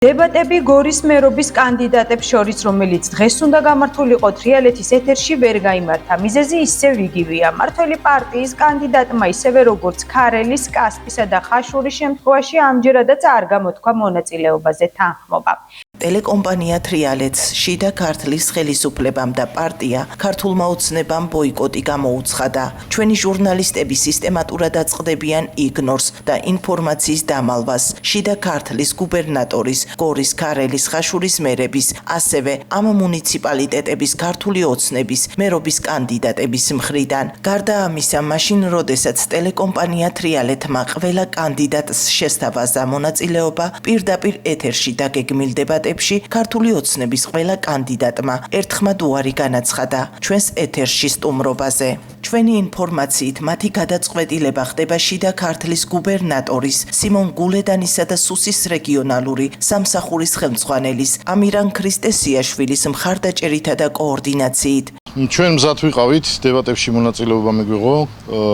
დებატები გორის მერობის კანდიდატებს შორის, რომელიც დღეს უნდა გამართულიყო თრიალეთის ეთერში, ვერ გაიმართა. მიზეზი ისევ იგივეა. მმართველი პარტიის კანდიდატმა ისევე როგორც ქარელის, კასპისა და ხაშურის შემთხვევაში ამჯერადაც არ გამოთქვა მონაწილეობაზე თანხმობა. ტელეკომპანია თრიალეთს, შიდა ქართლის ხელისუფლებამ და პარტია ქართულმა ოცნებამ ბოიკოტი გამოუცხადა. ჩვენი ჟურნალისტები სისტემატურად აწყდებიან იგნორს და ინფორმაციის დამალვას. შიდა ქართლის გუბერნატორის, გორის, ქარელის, ხაშურის მერების, ასევე ამ მუნიციპალიტეტების ქართული ოცნების, მერობის კანდიდატების მხრიდან. გარდა ამისა, მაშინ როდესაც ტელეკომპანია თრიალეთმა ყველა კანდიდატს შესთავაზა მონაწილეობა, პირდაპირ ეთერში დაგეგმილდება ქართული ოცნების ყველა კანდიდატმა ერთხმად უარი განაცხადა ჩვენს ეთერში სტუმრობაზე. ჩვენი ინფორმაციით, მათი გადაწყვეტილება ხდება შიდა ქართლის გუბერნატორის, სიმონ გულედანისა და სუსის რეგიონალური სამსახურის ხელმძღვანელის ამირან ქრისტესიაშვილის მხარდაჭერითა და კოორდინაციით. ჩვენ მზად ვიყავით დებატებში მონაწილეობა მიგვიღო,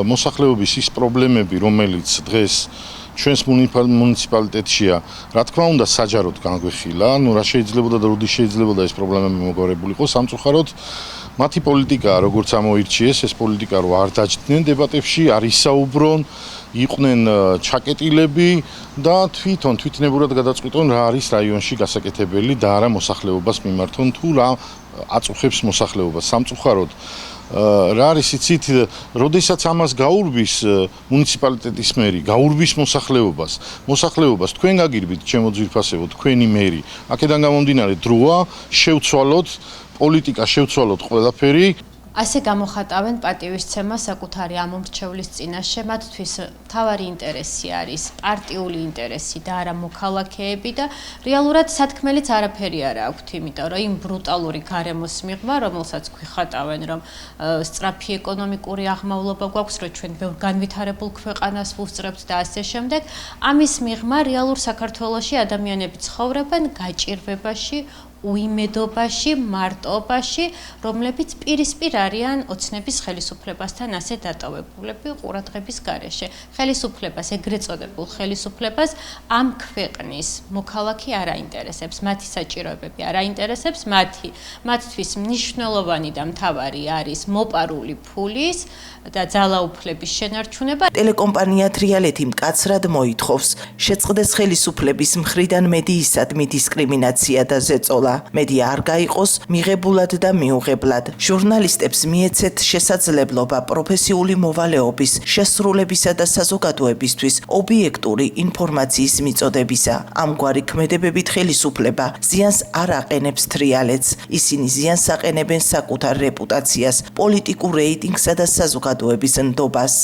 მოსახლეობის ის პრობლემები, რომელიც დღეს ჩვენს მუნიციპალიტეტშია, რა თქმა უნდა, საჯაროდ განგვეხილა, რა შეიძლებოდა და როდის შეიძლებოდა ეს პრობლემები მოგვარებულიყო, სამწუხაროდ მათი პოლიტიკაა, როგორც ამოირჩიეს, ეს პოლიტიკა რო არ დაჯდნენ დებატებში, არ ისაუბრონ, იყვნენ ჩაკეტილები და თვითნებურად გადაწყვიტონ რა არის რაიონში გასაკეთებელი და არა მოსახლეობას მიმართონ თუ რა აწუხებს მოსახლეობას. სამწუხაროდ რა არის იცით, როდესაც ამას გაურბის მუნიციპალიტეტის მერი, გაურბის მოსახლეობას თქვენ გაგირბით, ჩემო ძვირფასებო, თქვენი მერი. აქედან გამომდინარე დროა შევცვალოთ პოლიტიკა, შევცვალოთ ყველაფერი. ასე გამოხატავენ პატივისცემა საკუთარი ამომრჩევლის წინაშე, მათთვის მთავარი ინტერესი არის პარტიული ინტერესი და არა მოქალაქეები და რეალურად სათქმელიც არაფერი არ აქვთ, იმიტომ რომ იმ ბრუტალური გარემოს მიღმა, რომელსაც გვიხატავენ, რომ სწრაფი ეკონომიკური აღმავლობა გვაქვს, რომ ჩვენ ბევრ განვითარებულ ქვეყანას ვუსწრებთ და ასე შემდეგ, ამის მიღმა რეალურ საქართველოში ადამიანები ცხოვრობენ გაჭირვებაში, უიმედობაში, მარტობაში, რომლებიც პირისპირ არიან ოცნების ხელისუფლებასთან ასე დატოვებულები ყურადღების გარეშე. ხელისუფლებას, ეგრეთ წოდებულ ხელისუფლებას ამ ქვეყნის მოქალაქე არ აინტერესებს, მათი საჭიროებები არ აინტერესებს, მათთვის მნიშვნელოვანი და მთავარი არის მოპარული ფულის და ძალაუფლების შენარჩუნება. ტელეკომპანია თრიალეთი მკაცრად მოითხოვს, შეწყდეს ხელისუფლების მხრიდან მედიისადმი დისკრიმინაცია და ზეწოლა. მედია არ გაიყოს მიღებულად და მიუღებლად. ჟურნალისტებს მიეცეთ შესაძლებლობა პროფესიული მოვალეობის, შესრულებისა და საზოგადოებისთვის ობიექტური ინფორმაციის მიწოდებისა. ამგვარი ქმედებებით ხელისუფლება ზიანს არ აყენებს თრიალეთს. ისინი ზიანს აყენებენ საკუთარ რეპუტაციას, პოლიტიკურ რეიტინგსა და საზოგადოების ნდობას.